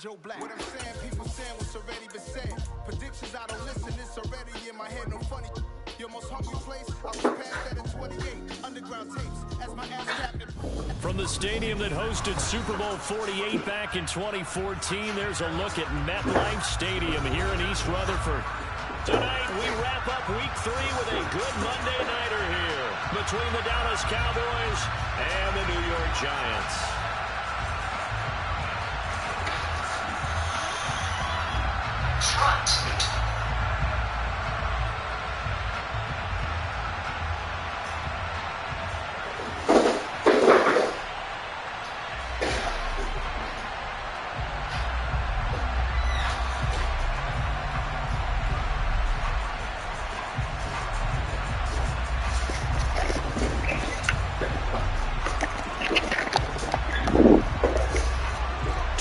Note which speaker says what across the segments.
Speaker 1: Joe Black. What I'm saying, people saying what's already been said. Predictions, I don't listen, it's already in my head, no funny. Your most hungry place, I was past that in 28. Underground tapes, as my ass captain.
Speaker 2: From the stadium that hosted Super Bowl 48 back in 2014, there's a look at MetLife Stadium here in East Rutherford. Tonight, we wrap up Week 3 with a good Monday nighter here between the Dallas Cowboys and the New York Giants.
Speaker 3: Front.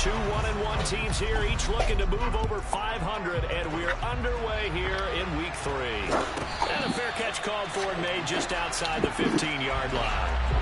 Speaker 2: 2-1-1 teams here, each looking to move over 500, and we're underway here in Week 3. And a fair catch called for and made just outside the 15-yard line.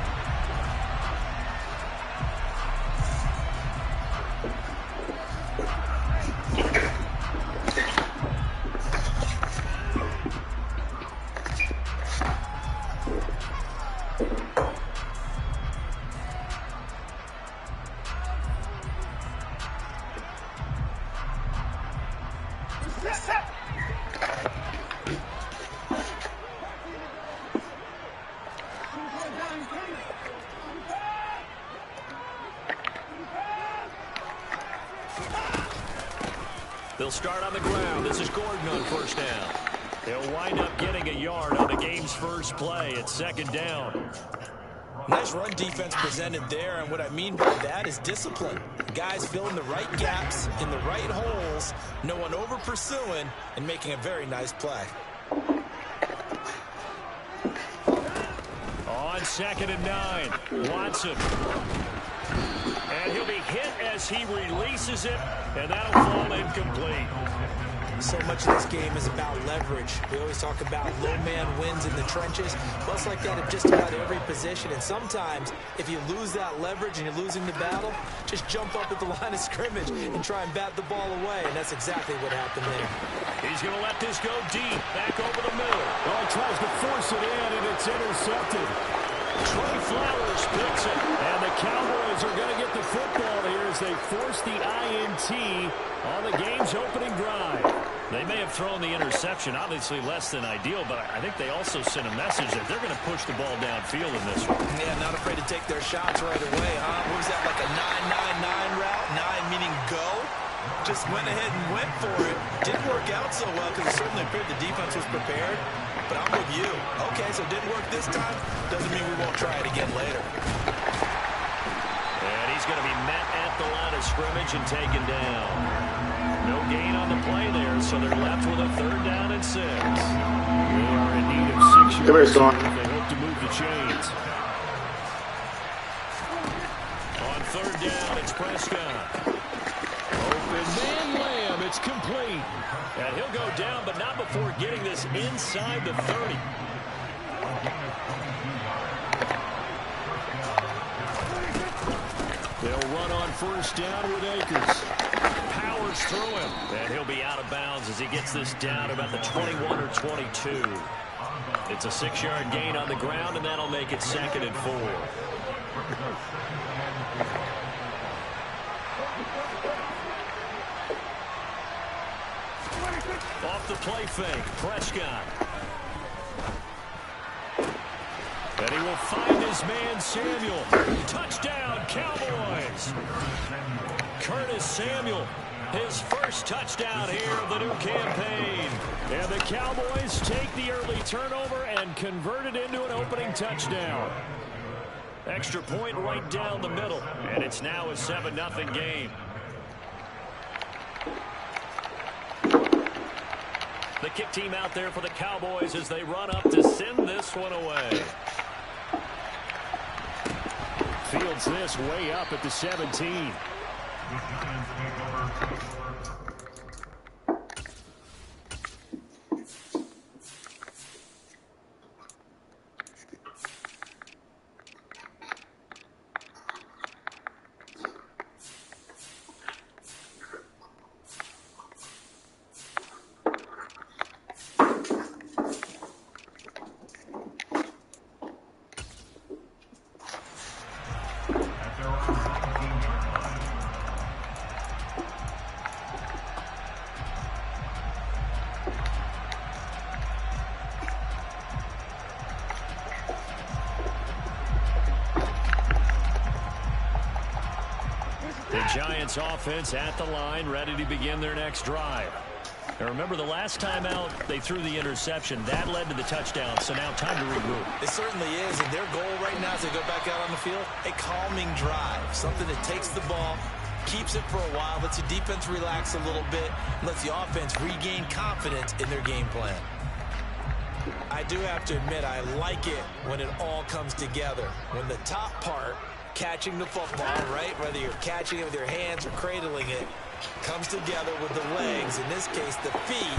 Speaker 2: They'll start on the ground. This is Gordon on first down. He'll wind up getting a yard on the game's first play. It's second down.
Speaker 4: Nice run defense presented there, and what I mean by that is discipline. Guys filling the right gaps in the right holes, no one over pursuing, and making a very nice play.
Speaker 2: On 2nd and 9, Watson. And he'll be hit as he releases it, and that'll fall incomplete.
Speaker 4: So much of this game is about leverage. We always talk about low man wins in the trenches. Well, it's like that at just about every position. And sometimes, if you lose that leverage and you're losing the battle, just jump up at the line of scrimmage and try and bat the ball away. And that's exactly what happened there.
Speaker 2: He's going to let this go deep, back over the middle.
Speaker 5: Oh, he tries to force it in, and it's intercepted.
Speaker 2: Trey Flowers picks it, and the Cowboys are going to get the football here as they force the INT on the game's opening drive. They may have thrown the interception, obviously less than ideal, but I think they also sent a message that they're going to push the ball downfield in this one.
Speaker 4: Yeah, not afraid to take their shots right away, huh? What was that, like a 9-9-9 route? 9 meaning go? Just went ahead and went for it. Didn't work out so well because it certainly appeared the defense was prepared. But I'm with you. Okay, so it didn't work this time. Doesn't mean we won't try it again later.
Speaker 2: And he's going to be met at the line of scrimmage and taken down. No gain on the play there, so they're left with a 3rd down and 6. They are in need of 6 yards if they hope to move the chains. On 3rd down, it's Prescott. Open man Lamb, it's complete. And he'll go down, but not before getting this inside the 30. They'll run on 1st down with Akers. Powers through him. And he'll be out of bounds as he gets this down about the 21 or 22. It's a 6-yard gain on the ground, and that'll make it 2nd and 4. Off the play fake, Prescott. And he will find his man Samuel. Touchdown, Cowboys. Curtis Samuel, his first touchdown here of the new campaign. And the Cowboys take the early turnover and convert it into an opening touchdown. Extra point right down the middle. And it's now a 7-0 game. The kick team out there for the Cowboys as they run up to send this one away.
Speaker 5: Fields this way up at the 17.
Speaker 2: The Giants offense at the line, ready to begin their next drive. Now remember, the last time out, they threw the interception. That led to the touchdown, so now time to regroup.
Speaker 4: It certainly is, and their goal right now as they go back out on the field, a calming drive. Something that takes the ball, keeps it for a while, lets the defense relax a little bit, and lets the offense regain confidence in their game plan. I do have to admit, I like it when it all comes together. When the top part, catching the football, right, whether you're catching it with your hands or cradling it, comes together with the legs, in this case the feet.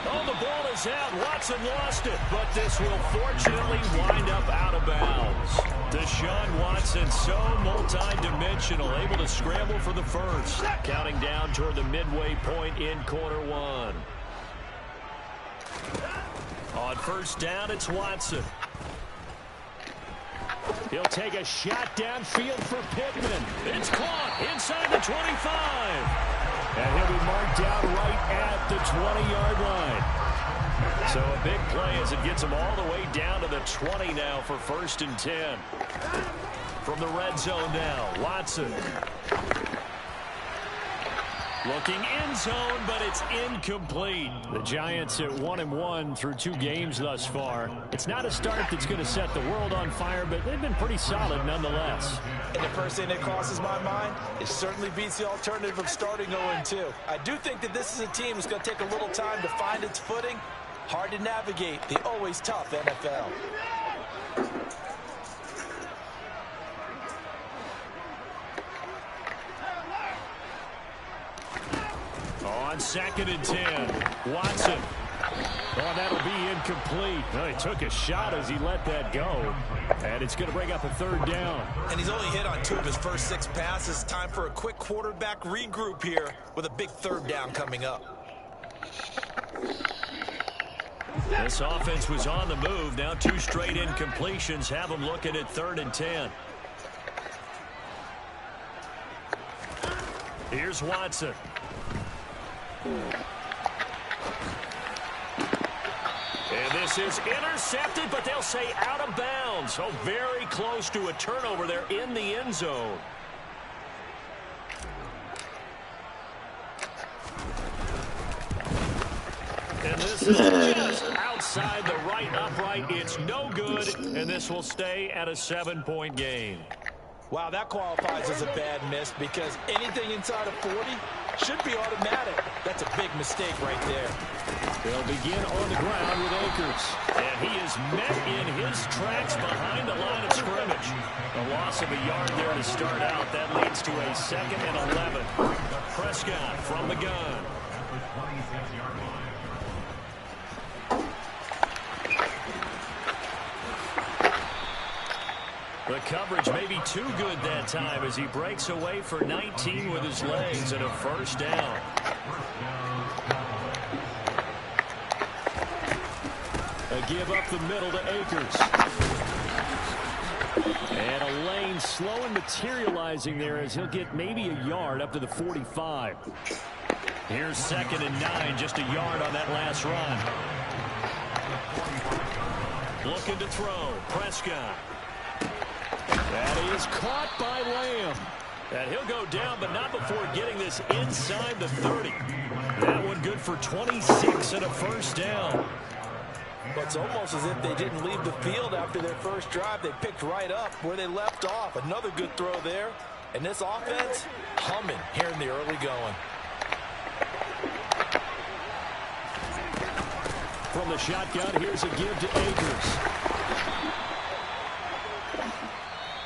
Speaker 2: Oh, the ball is out. Watson lost it, but this will fortunately wind up out of bounds. Deshaun Watson, so multi-dimensional, able to scramble for the first. Counting down toward the midway point in quarter one. On first down, it's Watson. He'll take a shot downfield for Pittman. It's caught inside the 25. And he'll be marked down right at the 20-yard line. So a big play as it gets him all the way down to the 20 now for 1st and 10. From the red zone now, Watson. Looking end zone, but it's incomplete. The Giants at 1-1 through 2 games thus far. It's not a start that's going to set the world on fire, but they've been pretty solid nonetheless.
Speaker 4: And the first thing that crosses my mind, it certainly beats the alternative of starting 0-2. I do think that this is a team that's going to take a little time to find its footing. Hard to navigate the always tough NFL.
Speaker 2: On 2nd and 10, Watson. Oh, that'll be incomplete. Well, he took a shot as he let that go. And it's going to bring up a 3rd down.
Speaker 4: And he's only hit on 2 of his first 6 passes. Time for a quick quarterback regroup here with a big 3rd down coming up.
Speaker 2: This offense was on the move. Now 2 straight incompletions have them looking at 3rd and 10. Here's Watson. And this is intercepted, but they'll say out of bounds. So very close to a turnover there in the end zone. And this is just outside the right upright. It's no good, and this will stay at a 7-point game.
Speaker 4: Wow, that qualifies as a bad miss because anything inside of 40 should be automatic. That's a big mistake right there.
Speaker 2: They'll begin on the ground with Akers. And he is met in his tracks behind the line of scrimmage. A loss of a yard there to start out. That leads to a 2nd and 11. Prescott from the gun. The coverage may be too good that time as he breaks away for 19 with his legs and a 1st down. A give up the middle to Akers. And a lane slow and materializing there as he'll get maybe a yard up to the 45. Here's 2nd and 9, just a yard on that last run. Looking to throw, Prescott. That is caught by Lamb. And he'll go down, but not before getting this inside the 30. That one good for 26 and a 1st down.
Speaker 4: It's almost as if they didn't leave the field after their first drive. They picked right up where they left off. Another good throw there. And this offense, humming here in the early going.
Speaker 2: From the shotgun, here's a give to Akers.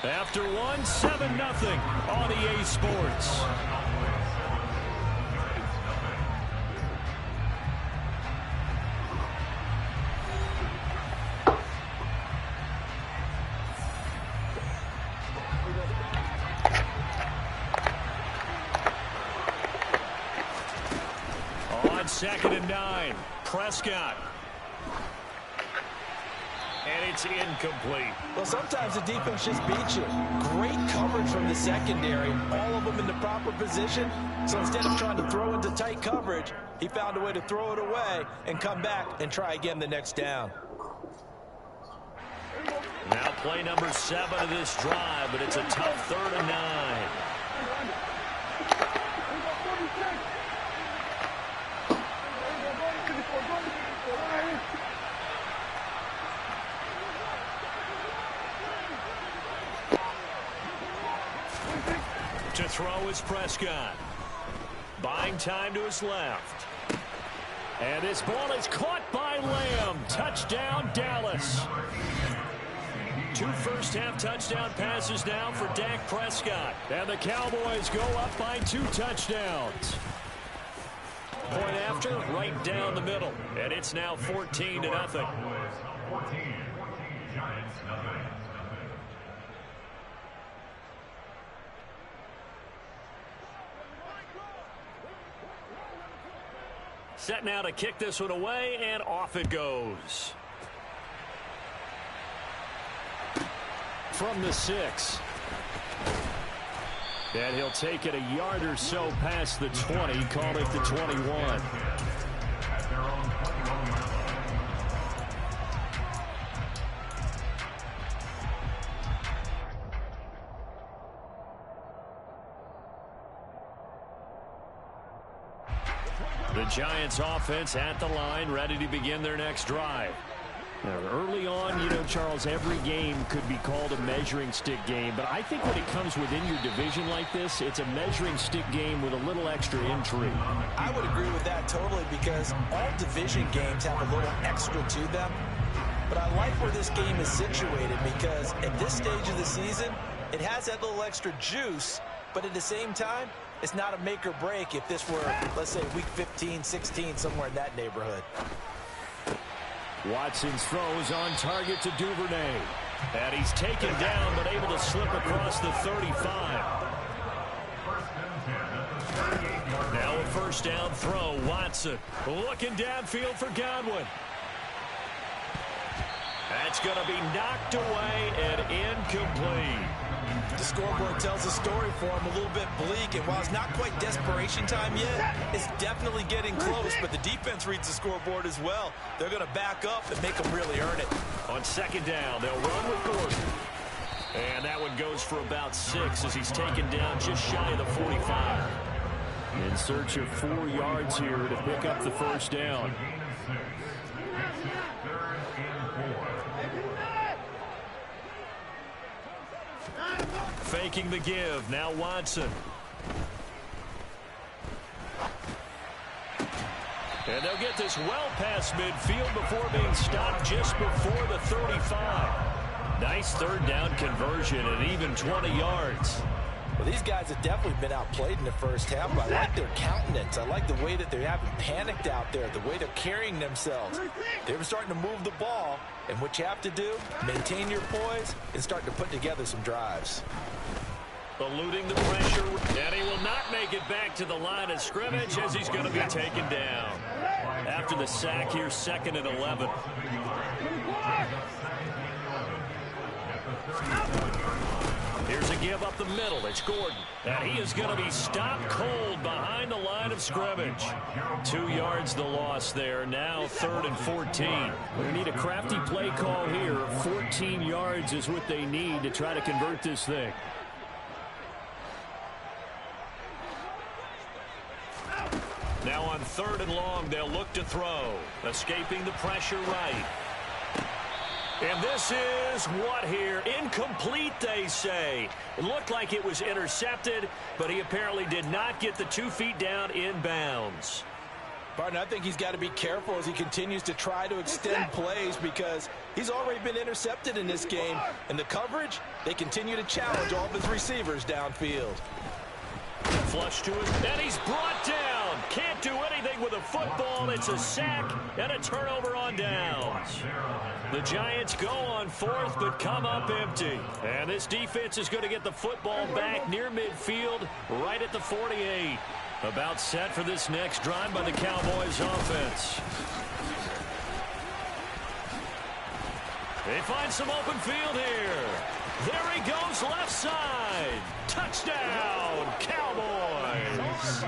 Speaker 2: After 1, 7-0 on EA Sports. On 2nd and 9, Prescott. And it's incomplete.
Speaker 4: Well, sometimes the defense just beats you. Great coverage from the secondary. All of them in the proper position. So instead of trying to throw into tight coverage, he found a way to throw it away and come back and try again the next down.
Speaker 2: Now play number 7 of this drive, but it's a tough 3rd and 9. To throw is Prescott. Buying time to his left. And this ball is caught by Lamb. Touchdown, Dallas. 2 first-half touchdown passes now for Dak Prescott. And the Cowboys go up by 2 touchdowns. Point after, right down the middle. And it's now 14-0. Set now to kick this one away, and off it goes. From the 6. And he'll take it a yard or so past the 20, call it the 21. The Giants offense at the line, ready to begin their next drive. Now, early on, you know, Charles, every game could be called a measuring stick game, but I think when it comes within your division like this, it's a measuring stick game with a little extra intrigue.
Speaker 4: I would agree with that totally, because all division games have a little extra to them. But I like where this game is situated, because at this stage of the season, it has that little extra juice, but at the same time, it's not a make or break if this were, let's say, week 15, 16, somewhere in that neighborhood.
Speaker 2: Watson's throws on target to Duvernay. And he's taken down, but able to slip across the 35. Now a first down throw. Watson looking downfield for Godwin. That's going to be knocked away and incomplete.
Speaker 4: The scoreboard tells a story for him, a little bit bleak, and while it's not quite desperation time yet, it's definitely getting close, but the defense reads the scoreboard as well. They're going to back up and make them really earn it.
Speaker 2: On second down, they'll run with Gordon. And that one goes for about 6 as he's taken down just shy of the 45. In search of 4 yards here to pick up the first down. Faking the give. Now Watson. And they'll get this well past midfield before being stopped just before the 35. Nice third down conversion and even 20 yards.
Speaker 4: Well, these guys have definitely been outplayed in the first half, but I like their countenance. I like the way that they haven't panicked out there, the way they're carrying themselves. They were starting to move the ball, and what you have to do, maintain your poise and start to put together some drives.
Speaker 2: Eluding the pressure, and he will not make it back to the line of scrimmage as he's going to be taken down. After the sack here, 2nd and 11. Here's a give up the middle. It's Gordon. And he is going to be stopped cold behind the line of scrimmage. 2 yards the loss there. Now 3rd and 14. We need a crafty play call here. 14 yards is what they need to try to convert this thing. Now on 3rd and long, they'll look to throw. Escaping the pressure right. And this is what here? Incomplete, they say. It looked like it was intercepted, but he apparently did not get the 2 feet down in bounds.
Speaker 4: Partner, I think he's got to be careful as he continues to try to extend plays because he's already been intercepted in this game. And the coverage, they continue to challenge all of his receivers downfield.
Speaker 2: Flush to him, and he's brought down. Can't do anything with a football. It's a sack and a turnover on downs. The Giants go on 4th, but come up empty. And this defense is going to get the football back near midfield, right at the 48. About set for this next drive by the Cowboys offense. They find some open field here. There he goes, left side. Touchdown, Cowboys.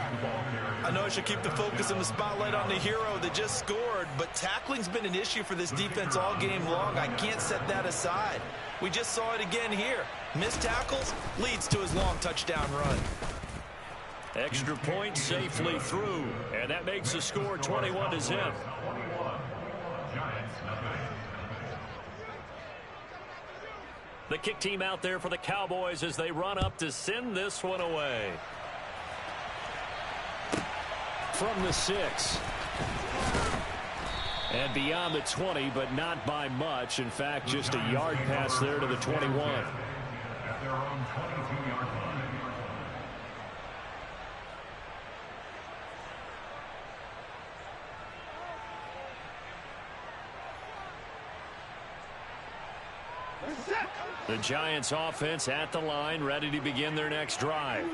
Speaker 4: I know I should keep the focus and the spotlight on the hero that just scored, but tackling's been an issue for this defense all game long. I can't set that aside. We just saw it again here. Missed tackles leads to his long touchdown run.
Speaker 2: Extra point safely through, and that makes the score 21-0. The kick team out there for the Cowboys as they run up to send this one away.
Speaker 5: From the 6. And beyond the 20, but not by much. In fact, just a yard pass there to the 21.
Speaker 3: At their own 22-yard line.
Speaker 2: The Giants offense at the line, ready to begin their next drive.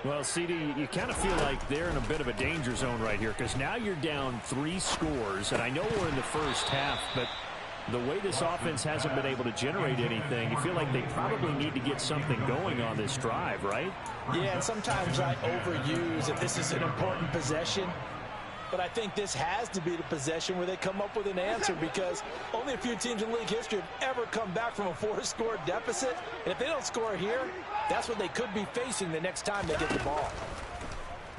Speaker 5: Well, CD, you kind of feel like they're in a bit of a danger zone right here because now you're down 3 scores, and I know we're in the first half, but the way this offense hasn't been able to generate anything, you feel like they probably need to get something going on this drive, right?
Speaker 4: Yeah, and sometimes I overuse if this is an important possession. But I think this has to be the possession where they come up with an answer because only a few teams in league history have ever come back from a 4-score deficit. And if they don't score here, that's what they could be facing the next time they get the ball.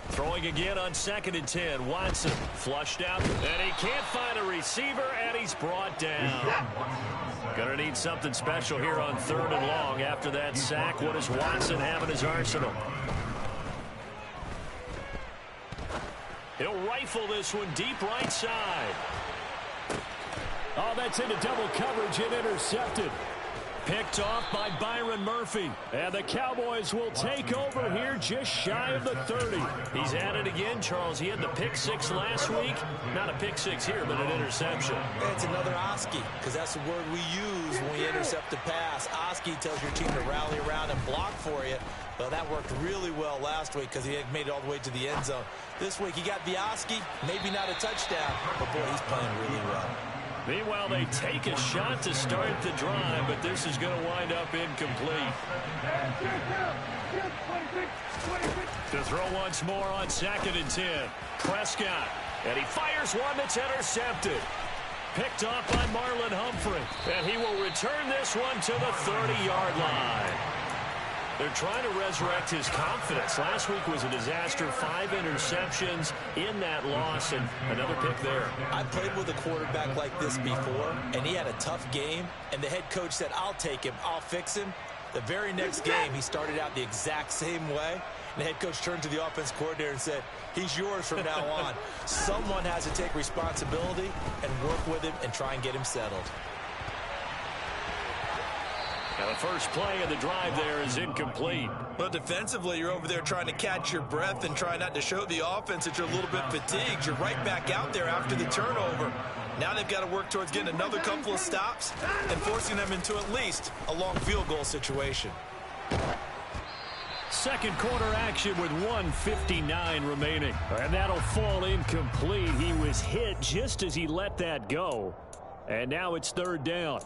Speaker 2: Throwing again on 2nd and 10. Watson flushed out, and he can't find a receiver, and he's brought down. Gonna need something special here on 3rd and long after that sack. What does Watson have in his arsenal? He'll rifle this one deep right side.
Speaker 5: Oh, that's into double coverage and intercepted.
Speaker 2: Picked off by Byron Murphy.
Speaker 5: And the Cowboys will take over here just shy of the 30.
Speaker 2: He's at it again, Charles. He had the pick 6 last week. Not a pick 6 here, but an interception.
Speaker 4: It's another Oski, because that's the word we use when we intercept a pass. Oski tells your team to rally around and block for you. Well, that worked really well last week because he had made it all the way to the end zone. This week he got the Oski, maybe not a touchdown, but boy, he's playing really well.
Speaker 2: Meanwhile, they take a shot to start the drive, but this is going to wind up incomplete. To throw once more on 2nd and 10. Prescott, and he fires one that's intercepted. Picked off by Marlon Humphrey, and he will return this one to the 30-yard line. They're trying to resurrect his confidence. Last week was a disaster. 5 interceptions in that loss, and another pick there.
Speaker 4: I played with a quarterback like this before, and he had a tough game, and the head coach said, I'll take him, I'll fix him. The very next game, he started out the exact same way, and the head coach turned to the offense coordinator and said, he's yours from now on. Someone has to take responsibility and work with him and try and get him settled.
Speaker 2: Now the first play of the drive there is incomplete.
Speaker 4: But defensively, you're over there trying to catch your breath and try not to show the offense that you're a little bit fatigued. You're right back out there after the turnover. Now they've got to work towards getting another couple of stops and forcing them into at least a long field goal situation.
Speaker 5: Second quarter action with 1:59 remaining. And that'll fall incomplete. He was hit just as he let that go. And now it's 3rd down.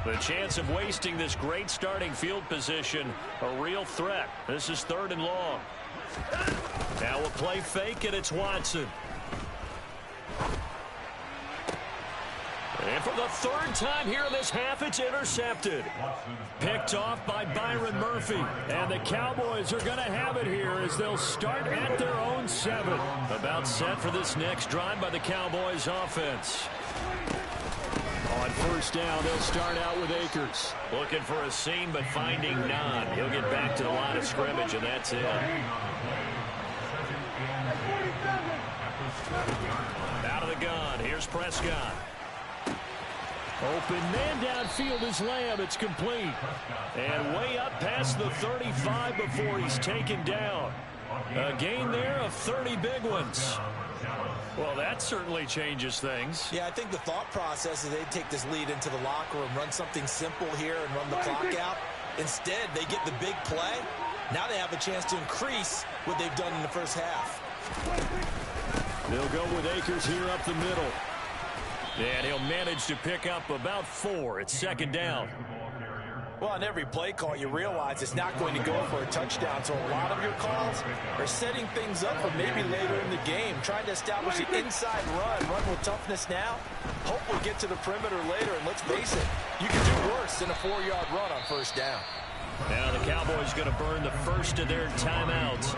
Speaker 2: The chance of wasting this great starting field position, a real threat. This is 3rd and long. Now a play fake, and it's Watson. And for the 3rd time here in this half, it's intercepted. Picked off by Byron Murphy.
Speaker 5: And the Cowboys are going to have it here as they'll start at their own 7.
Speaker 2: About set for this next drive by the Cowboys offense.
Speaker 5: On 1st down, they'll start out with Akers.
Speaker 2: Looking for a seam, but finding none. He'll get back to the line of scrimmage, and that's it. Out of the gun, here's Prescott.
Speaker 5: Open man downfield is Lamb. It's complete.
Speaker 2: And way up past the 35 before he's taken down. A gain there of 30 big ones. Well, that certainly changes things.
Speaker 4: Yeah, I think the thought process is they take this lead into the locker room, run something simple here and run the clock out. Instead, they get the big play. Now they have a chance to increase what they've done in the first half.
Speaker 5: They'll go with Akers here up the middle.
Speaker 2: And he'll manage to pick up about 4. It's 2nd down.
Speaker 4: Well, on every play call, you realize it's not going to go for a touchdown, so a lot of your calls are setting things up for maybe later in the game, trying to establish an inside run with toughness now. Hopefully get to the perimeter later, and let's face it, you can do worse than a 4-yard run on first down.
Speaker 2: Now the Cowboys going to burn the first of their timeouts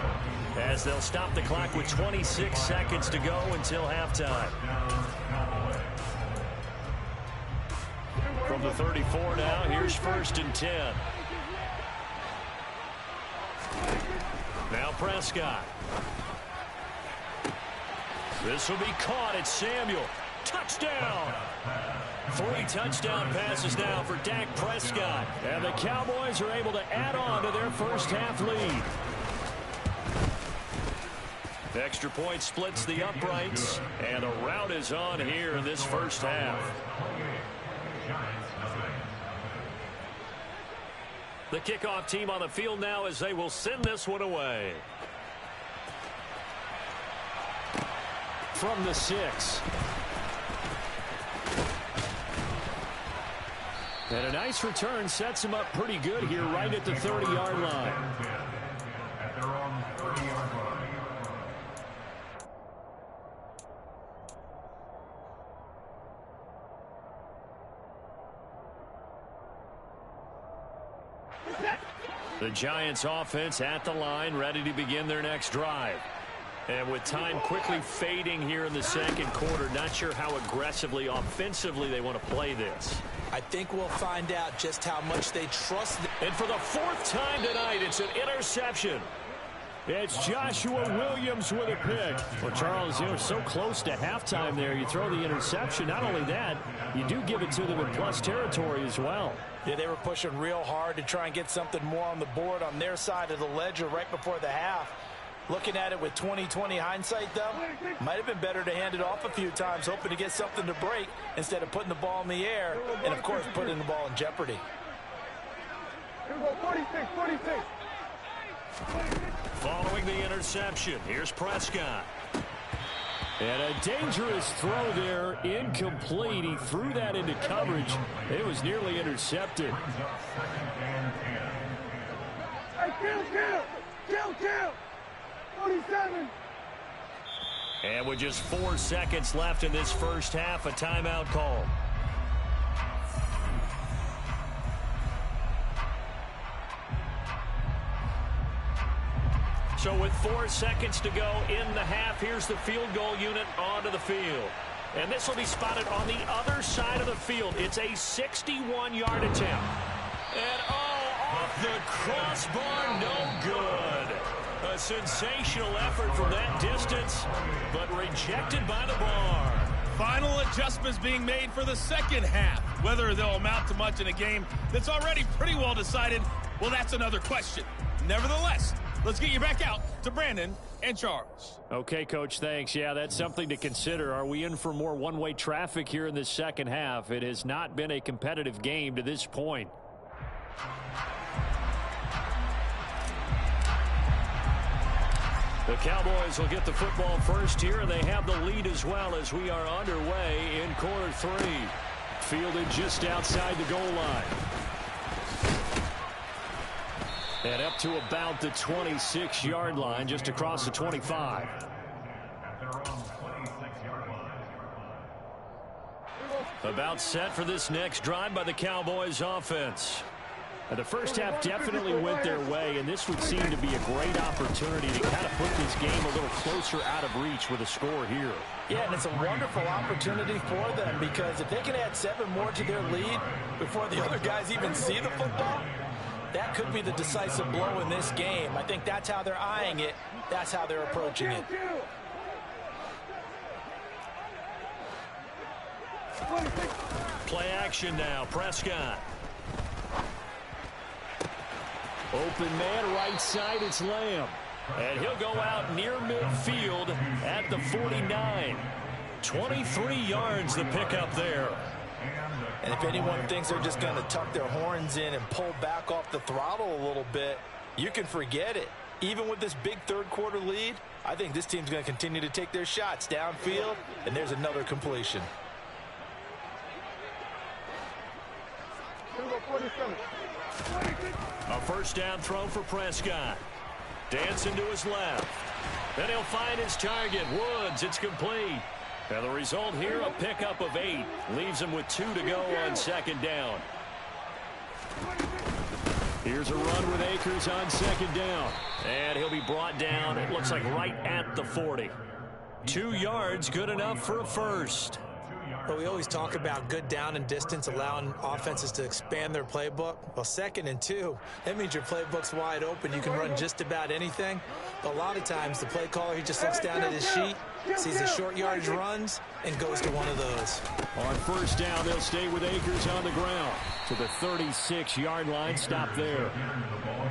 Speaker 2: as they'll stop the clock with 26 seconds to go until halftime. From the 34 now, here's 1st and 10. Now Prescott. This will be caught. It's Samuel. Touchdown! 3 touchdown passes now for Dak Prescott. And the Cowboys are able to add on to their first half lead. The extra point splits the uprights. And the rout is on here in this first half. The kickoff team on the field now as they will send this one away. From the 6. And a nice return sets him up pretty good here right at the 30-yard line.
Speaker 3: At their own 30-yard line.
Speaker 2: The Giants offense at the line, ready to begin their next drive. And with time quickly fading here in the second quarter, not sure how aggressively, offensively they want to play this.
Speaker 4: I think we'll find out just how much they trust.
Speaker 2: And for the 4th time tonight, it's an interception.
Speaker 5: It's Joshua Williams with a pick. Well, Charles, you know, so close to halftime there. You throw the interception. Not only that, you do give it to them in plus territory as well.
Speaker 4: Yeah, they were pushing real hard to try and get something more on the board on their side of the ledger right before the half. Looking at it with 20/20 hindsight, though, might have been better to hand it off a few times, hoping to get something to break instead of putting the ball in the air and, of course, putting the ball in jeopardy.
Speaker 1: Here we go, 46.
Speaker 2: Following the interception, here's Prescott.
Speaker 5: And a dangerous throw there, incomplete. He threw that into coverage. It was nearly intercepted.
Speaker 1: Hey, kill! 47.
Speaker 2: And with just 4 seconds left in this first half, a timeout call. So with 4 seconds to go in the half, here's the field goal unit onto the field. And this will be spotted on the other side of the field. It's a 61-yard attempt. And off the crossbar, no good. A sensational effort from that distance, but rejected by the bar.
Speaker 6: Final adjustments being made for the second half. Whether they'll amount to much in a game that's already pretty well decided, well, that's another question. Nevertheless, let's get you back out to Brandon and Charles.
Speaker 5: Okay, Coach, thanks. Yeah, that's something to consider. Are we in for more one-way traffic here in this second half? It has not been a competitive game to this point.
Speaker 2: The Cowboys will get the football first here, and they have the lead as well as we are underway in quarter 3.
Speaker 5: Fielded just outside the goal line. And up to about the 26-yard line, just across the 25.
Speaker 3: At their own 26-yard line.
Speaker 2: About set for this next drive by the Cowboys offense.
Speaker 5: The first half definitely went their way, and this would seem to be a great opportunity to kind of put this game a little closer out of reach with a score here.
Speaker 4: Yeah, and it's a wonderful opportunity for them because if they can add 7 more to their lead before the other guys even see the football, that could be the decisive blow in this game. I think that's how they're eyeing it. That's how they're approaching it.
Speaker 2: Play action now, Prescott.
Speaker 5: Open man, right side, it's Lamb.
Speaker 2: And he'll go out near midfield at the 49. 23 yards the pickup there.
Speaker 4: And if anyone thinks they're just going to tuck their horns in and pull back off the throttle a little bit, you can forget it. Even with this big third quarter lead, I think this team's going to continue to take their shots downfield, and there's another completion.
Speaker 2: A first down throw for Prescott. Dancing to his left. Then he'll find his target, Woods. It's complete. And the result here, a pickup of 8. Leaves him with 2 to go on second down. Here's a run with Akers on second down. And he'll be brought down, it looks like right at the 40. 2 yards, good enough for a first.
Speaker 4: Well, we always talk about good down and distance, allowing offenses to expand their playbook. Well, 2nd and 2, that means your playbook's wide open. You can run just about anything. But a lot of times, the play caller, he just looks down at his sheet, sees the short yardage runs, and goes to one of those.
Speaker 5: On first down, they'll stay with Akers on the ground to the 36-yard line. Stop there.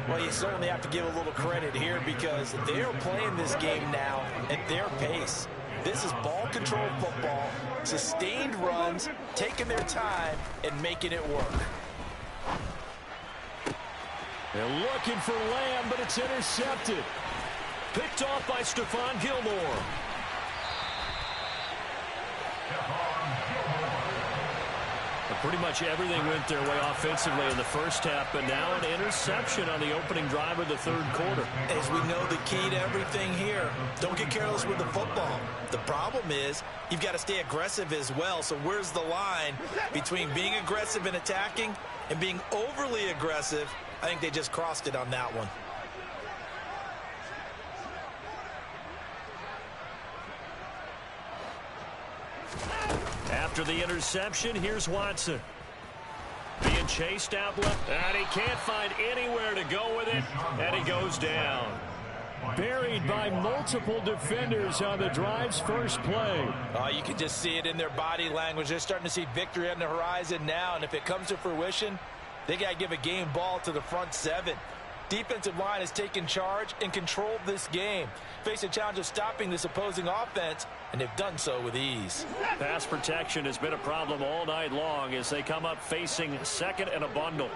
Speaker 4: Well, you certainly have to give a little credit here because they're playing this game now at their pace. This is ball control football, sustained runs, taking their time, and making it work.
Speaker 2: They're looking for Lamb, but it's intercepted. Picked off by Stephon Gilmore. Pretty much everything went their way offensively in the first half, but now an interception on the opening drive of the third quarter.
Speaker 4: As we know, the key to everything here, don't get careless with the football. The problem is you've got to stay aggressive as well. So where's the line between being aggressive and attacking and being overly aggressive? I think they just crossed it on that one.
Speaker 2: After the interception, here's Watson. Being chased out left, and he can't find anywhere to go with it, and he goes down.
Speaker 5: Buried by multiple defenders on the drive's first play.
Speaker 4: You can just see it in their body language. They're starting to see victory on the horizon now, and if it comes to fruition, they got to give a game ball to the front 7. Defensive line has taken charge and controlled this game. Face a challenge of stopping this opposing offense, and they've done so with ease.
Speaker 2: Pass protection has been a problem all night long as they come up facing second and a bundle.